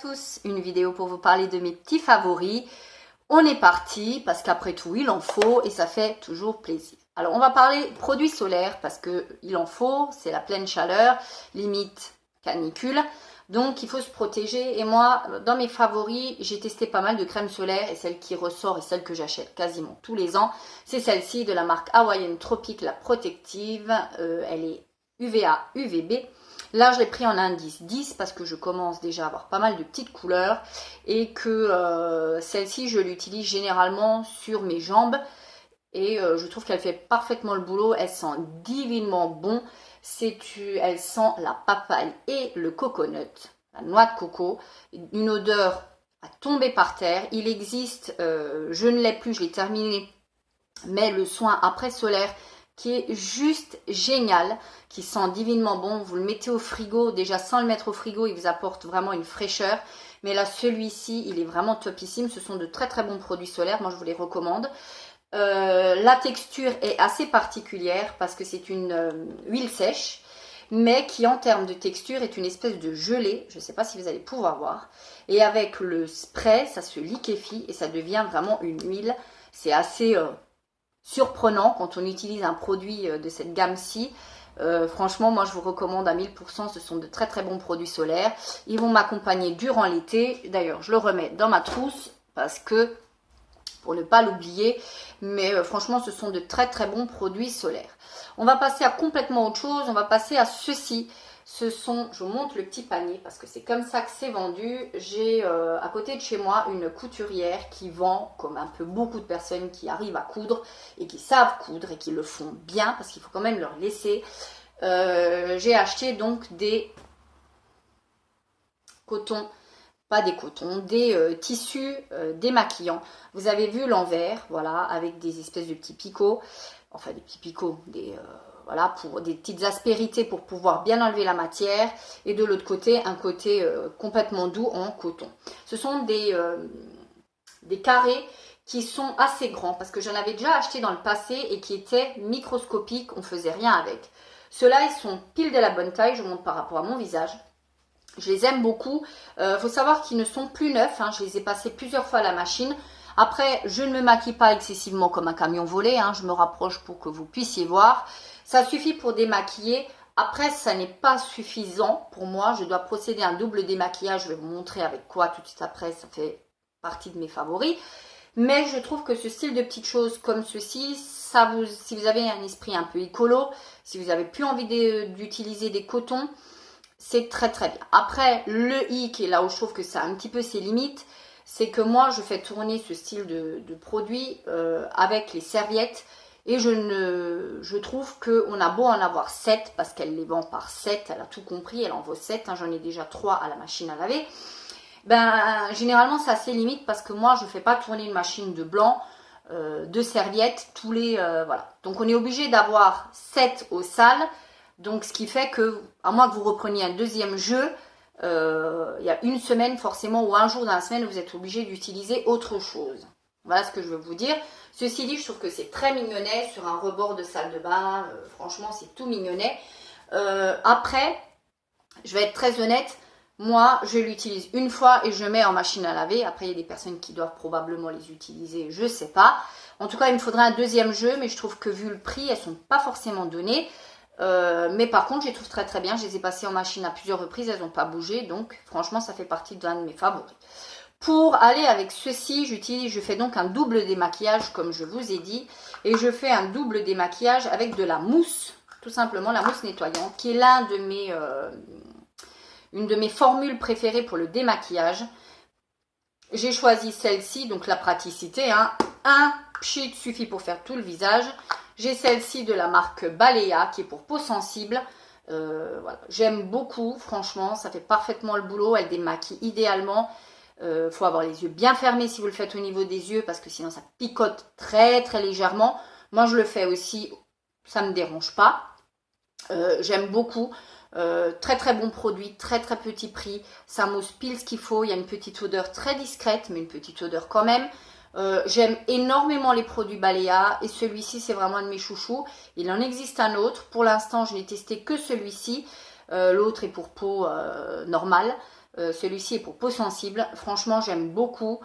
tous, une vidéo pour vous parler de mes petits favoris. On est parti parce qu'après tout il en faut et ça fait toujours plaisir. Alors on va parler produits solaires parce que il en faut, c'est la pleine chaleur, limite canicule. Donc il faut se protéger et moi dans mes favoris j'ai testé pas mal de crèmes solaires et celle qui ressort et celle que j'achète quasiment tous les ans c'est celle-ci de la marque Hawaiian Tropic, la protective, elle est UVA UVB. Là je l'ai pris en indice 10 parce que je commence déjà à avoir pas mal de petites couleurs et que celle-ci je l'utilise généralement sur mes jambes et je trouve qu'elle fait parfaitement le boulot, elle sent divinement bon. Elle sent la papaye et le coconut, la noix de coco, une odeur à tomber par terre. Il existe, je ne l'ai plus, je l'ai terminé, mais le soin après solaire qui est juste génial, qui sent divinement bon. Vous le mettez au frigo, déjà sans le mettre au frigo, il vous apporte vraiment une fraîcheur. Mais là, celui-ci, il est vraiment topissime. Ce sont de très très bons produits solaires, moi je vous les recommande. La texture est assez particulière parce que c'est une huile sèche, mais qui en termes de texture est une espèce de gelée. Je ne sais pas si vous allez pouvoir voir. Et avec le spray, ça se liquéfie et ça devient vraiment une huile. C'est assez surprenant quand on utilise un produit de cette gamme-ci. Franchement, moi je vous recommande à 1000%, ce sont de très très bons produits solaires. Ils vont m'accompagner durant l'été. D'ailleurs, je le remets dans ma trousse parce que pour ne pas l'oublier, mais franchement ce sont de très très bons produits solaires. On va passer à complètement autre chose, on va passer à ceci. Ce sont, je vous montre le petit panier parce que c'est comme ça que c'est vendu. J'ai à côté de chez moi une couturière qui vend, comme un peu beaucoup de personnes qui arrivent à coudre et qui savent coudre et qui le font bien parce qu'il faut quand même leur laisser. J'ai acheté donc des cotons, pas des cotons, des tissus démaquillants. Vous avez vu l'envers, voilà, avec des espèces de petits picots, enfin des petits picots, voilà, pour des petites aspérités pour pouvoir bien enlever la matière. Et de l'autre côté, un côté complètement doux en coton. Ce sont des carrés qui sont assez grands parce que j'en avais déjà acheté dans le passé et qui étaient microscopiques, on faisait rien avec. Ceux-là, ils sont pile de la bonne taille, je vous montre par rapport à mon visage. Je les aime beaucoup. Faut savoir qu'ils ne sont plus neufs. Hein. Je les ai passés plusieurs fois à la machine. Après, je ne me maquille pas excessivement comme un camion volé. Hein. Je me rapproche pour que vous puissiez voir. Ça suffit pour démaquiller. Après, ça n'est pas suffisant pour moi. Je dois procéder à un double démaquillage. Je vais vous montrer avec quoi tout de suite après. Ça fait partie de mes favoris. Mais je trouve que ce style de petites choses comme ceci, si vous avez un esprit un peu écolo, si vous n'avez plus envie d'utiliser des cotons, c'est très très bien. Après, le hic, et là où je trouve que ça a un petit peu ses limites, c'est que moi, je fais tourner ce style de produit avec les serviettes. Et je trouve qu'on a beau en avoir 7, parce qu'elle les vend par 7, elle a tout compris, elle en vaut 7, hein, j'en ai déjà 3 à la machine à laver. Ben, généralement, c'est assez limite, parce que moi, je ne fais pas tourner une machine de blanc, de serviettes, tous les... voilà. Donc, on est obligé d'avoir 7 au sale. Donc, ce qui fait que, à moins que vous repreniez un deuxième jeu, il y a une semaine forcément ou un jour dans la semaine, vous êtes obligé d'utiliser autre chose. Voilà ce que je veux vous dire. Ceci dit, je trouve que c'est très mignonnet sur un rebord de salle de bain. Franchement, c'est tout mignonnet. Après, je vais être très honnête. Moi, je l'utilise une fois et je mets en machine à laver. Après, il y a des personnes qui doivent probablement les utiliser, je ne sais pas. En tout cas, il me faudrait un deuxième jeu, mais je trouve que vu le prix, elles ne sont pas forcément données. Mais par contre, je les trouve très très bien. Je les ai passées en machine à plusieurs reprises, elles n'ont pas bougé. Donc, franchement, ça fait partie d'un de mes favoris. Pour aller avec ceci, je fais donc un double démaquillage, comme je vous ai dit. Et je fais un double démaquillage avec de la mousse, tout simplement, la mousse nettoyante, qui est une de mes formules préférées pour le démaquillage. J'ai choisi celle-ci, donc la praticité, hein. Un pchit suffit pour faire tout le visage. J'ai celle-ci de la marque Balea qui est pour peau sensible. Voilà. J'aime beaucoup, franchement, ça fait parfaitement le boulot. Elle démaquille idéalement. Faut avoir les yeux bien fermés si vous le faites au niveau des yeux parce que sinon ça picote très très légèrement. Moi je le fais aussi, ça ne me dérange pas. J'aime beaucoup. Très très bon produit, très très petit prix. Ça mousse pile ce qu'il faut. Il y a une petite odeur très discrète, mais une petite odeur quand même. J'aime énormément les produits Balea et celui-ci c'est vraiment un de mes chouchous. Il en existe un autre, pour l'instant je n'ai testé que celui-ci, l'autre est pour peau normale, Celui-ci est pour peau sensible. Franchement, j'aime beaucoup.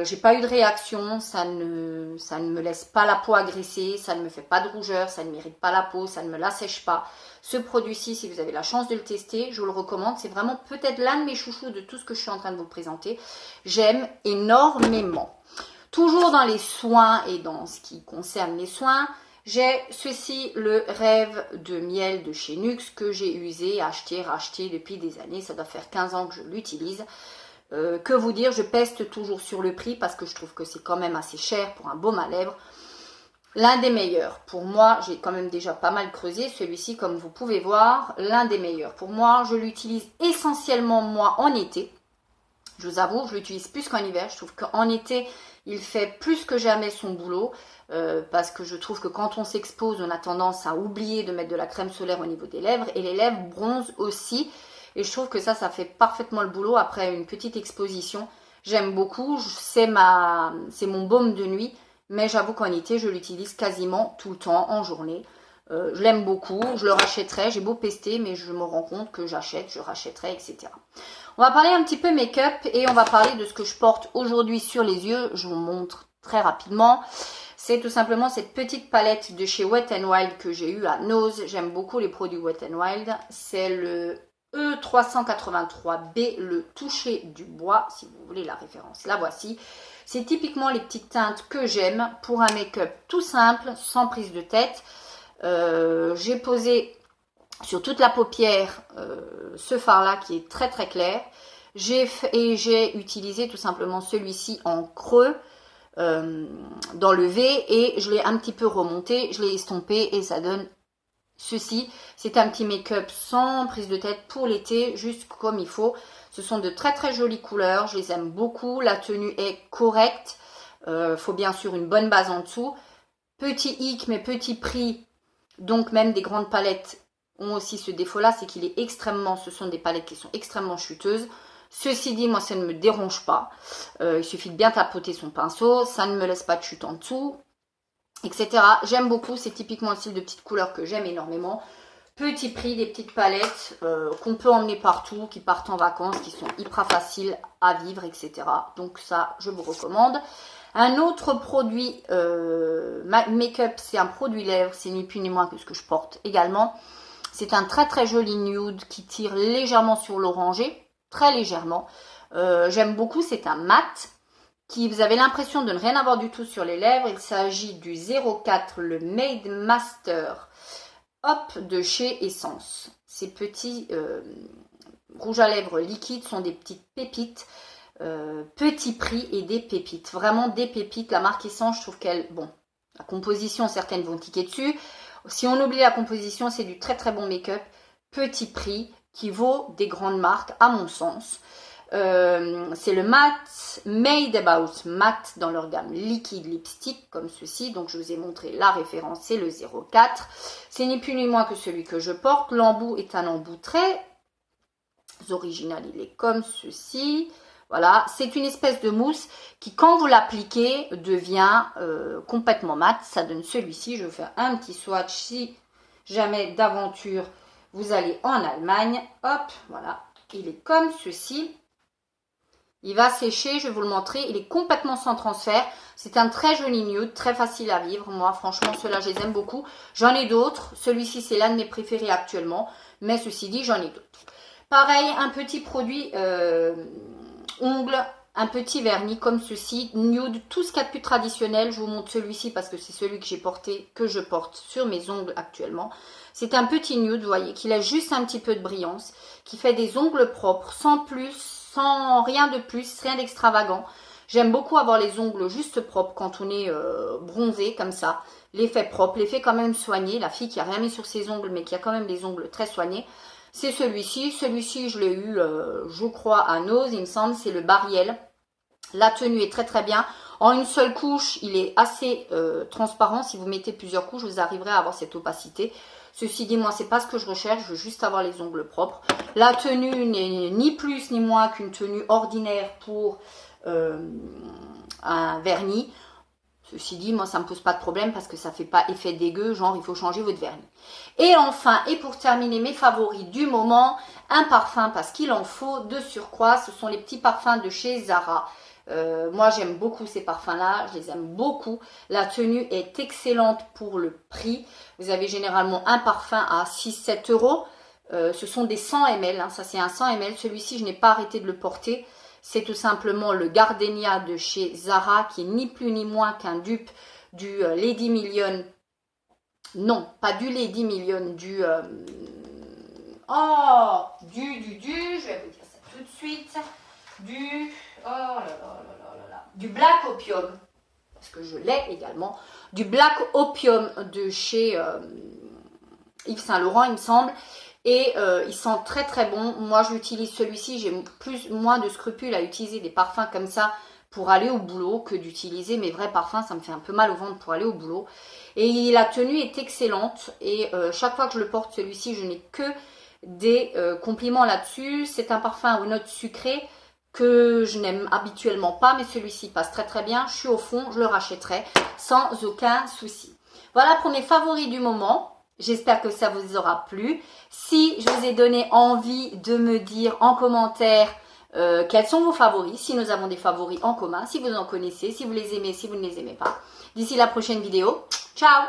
J'ai pas eu de réaction, ça ne me laisse pas la peau agressée, ça ne me fait pas de rougeur, ça ne m'irrite pas la peau, ça ne me l'assèche pas. Ce produit-ci, si vous avez la chance de le tester, je vous le recommande. C'est vraiment peut-être l'un de mes chouchous de tout ce que je suis en train de vous présenter. J'aime énormément. Toujours dans les soins et dans ce qui concerne les soins, j'ai ceci, le Rêve de miel de chez Nux, que j'ai usé, acheté, racheté depuis des années. Ça doit faire 15 ans que je l'utilise. Que vous dire, je peste toujours sur le prix parce que je trouve que c'est quand même assez cher pour un baume à lèvres. L'un des meilleurs. Pour moi, j'ai quand même déjà pas mal creusé. Celui-ci, comme vous pouvez voir, l'un des meilleurs. Pour moi, je l'utilise essentiellement moi en été. Je vous avoue, je l'utilise plus qu'en hiver. Je trouve qu'en été, il fait plus que jamais son boulot. Parce que je trouve que quand on s'expose, on a tendance à oublier de mettre de la crème solaire au niveau des lèvres. Et les lèvres bronzent aussi. Et je trouve que ça fait parfaitement le boulot après une petite exposition. J'aime beaucoup, c'est mon baume de nuit, mais j'avoue qu'en été, je l'utilise quasiment tout le temps, en journée. Je l'aime beaucoup, je le rachèterai, j'ai beau pester, mais je me rends compte que j'achète, je rachèterai, etc. On va parler un petit peu make-up et on va parler de ce que je porte aujourd'hui sur les yeux. Je vous montre très rapidement. C'est tout simplement cette petite palette de chez Wet n Wild que j'ai eu à Nose. J'aime beaucoup les produits Wet n Wild. C'est le E383B, le toucher du bois, si vous voulez la référence, la voici. C'est typiquement les petites teintes que j'aime pour un make-up tout simple, sans prise de tête. J'ai posé sur toute la paupière ce fard-là qui est très très clair. J'ai utilisé tout simplement celui-ci en creux dans le V et je l'ai un petit peu remonté, je l'ai estompé et ça donne ceci. C'est un petit make-up sans prise de tête pour l'été, juste comme il faut. Ce sont de très très jolies couleurs, je les aime beaucoup. La tenue est correcte. Faut bien sûr une bonne base en dessous. Petit hic, mais petit prix. Donc même des grandes palettes ont aussi ce défaut-là, c'est qu'il est extrêmement, ce sont des palettes qui sont extrêmement chuteuses. Ceci dit, moi ça ne me dérange pas. Il suffit de bien tapoter son pinceau, ça ne me laisse pas de chute en dessous, etc. J'aime beaucoup, c'est typiquement un style de petite couleur que j'aime énormément. Petit prix, des petites palettes qu'on peut emmener partout, qui partent en vacances, qui sont hyper faciles à vivre, etc. Donc ça, je vous recommande. Un autre produit make-up, c'est un produit lèvres, c'est ni plus ni moins que ce que je porte également. C'est un très très joli nude qui tire légèrement sur l'orangé, très légèrement. J'aime beaucoup, c'est un mat qui, vous avez l'impression de ne rien avoir du tout sur les lèvres. Il s'agit du 04, le Made Master Hop de chez Essence. Ces petits rouges à lèvres liquides sont des petites pépites, petit prix et des pépites. Vraiment des pépites. La marque Essence, je trouve qu'elle, bon, la composition, certaines vont tiquer dessus. Si on oublie la composition, c'est du très très bon make-up. Petit prix qui vaut des grandes marques à mon sens. C'est le Matte Made About Matte dans leur gamme liquide lipstick comme ceci. Donc je vous ai montré la référence, c'est le 04. C'est ni plus ni moins que celui que je porte. L'embout est un embout très original, il est comme ceci. Voilà, c'est une espèce de mousse qui, quand vous l'appliquez, devient complètement mat. Ça donne celui-ci. Je vais faire un petit swatch si jamais d'aventure vous allez en Allemagne. Hop, voilà, il est comme ceci. Il va sécher, je vais vous le montrer. Il est complètement sans transfert. C'est un très joli nude, très facile à vivre. Moi, franchement, ceux-là, je les aime beaucoup. J'en ai d'autres. Celui-ci, c'est l'un de mes préférés actuellement. Mais ceci dit, j'en ai d'autres. Pareil, un petit produit ongles, un petit vernis comme ceci, nude, tout ce qu'il y a de plus traditionnel. Je vous montre celui-ci parce que c'est celui que j'ai porté, que je porte sur mes ongles actuellement. C'est un petit nude, vous voyez, qui laisse juste un petit peu de brillance, qui fait des ongles propres, sans plus, sans rien de plus, rien d'extravagant. J'aime beaucoup avoir les ongles juste propres quand on est bronzé comme ça. L'effet propre, l'effet quand même soigné. La fille qui a rien mis sur ses ongles mais qui a quand même des ongles très soignés. C'est celui-ci. Celui-ci, je l'ai eu, je crois, à Nose, il me semble. C'est le Bariel. La tenue est très très bien. En une seule couche, il est assez transparent. Si vous mettez plusieurs couches, vous arriverez à avoir cette opacité. Ceci dit, moi, c'est pas ce que je recherche. Je veux juste avoir les ongles propres. La tenue n'est ni plus ni moins qu'une tenue ordinaire pour un vernis. Ceci dit, moi, ça ne me pose pas de problème parce que ça ne fait pas effet dégueu, genre il faut changer votre vernis. Et enfin, et pour terminer, mes favoris du moment, un parfum parce qu'il en faut de surcroît. Ce sont les petits parfums de chez Zara. Moi, j'aime beaucoup ces parfums-là, je les aime beaucoup. La tenue est excellente pour le prix. Vous avez généralement un parfum à 6-7 euros. Ce sont des 100 ml, hein, ça c'est un 100 ml. Celui-ci, je n'ai pas arrêté de le porter. C'est tout simplement le Gardenia de chez Zara qui est ni plus ni moins qu'un dupe du Lady Million. Non, pas du Lady Million, du... je vais vous dire ça tout de suite. Du Black Opium, parce que je l'ai également. Du Black Opium de chez Yves Saint Laurent, il me semble. Et il sent très très bon. Moi, j'utilise celui-ci. J'ai moins de scrupules à utiliser des parfums comme ça pour aller au boulot que d'utiliser mes vrais parfums. Ça me fait un peu mal au ventre pour aller au boulot. Et la tenue est excellente. Et chaque fois que je le porte, celui-ci, je n'ai que des compliments là-dessus. C'est un parfum aux notes sucrées que je n'aime habituellement pas. Mais celui-ci passe très très bien. Je suis au fond, je le rachèterai sans aucun souci. Voilà pour mes favoris du moment. J'espère que ça vous aura plu. Si je vous ai donné envie de me dire en commentaire quels sont vos favoris, si nous avons des favoris en commun, si vous en connaissez, si vous les aimez, si vous ne les aimez pas. D'ici la prochaine vidéo, ciao!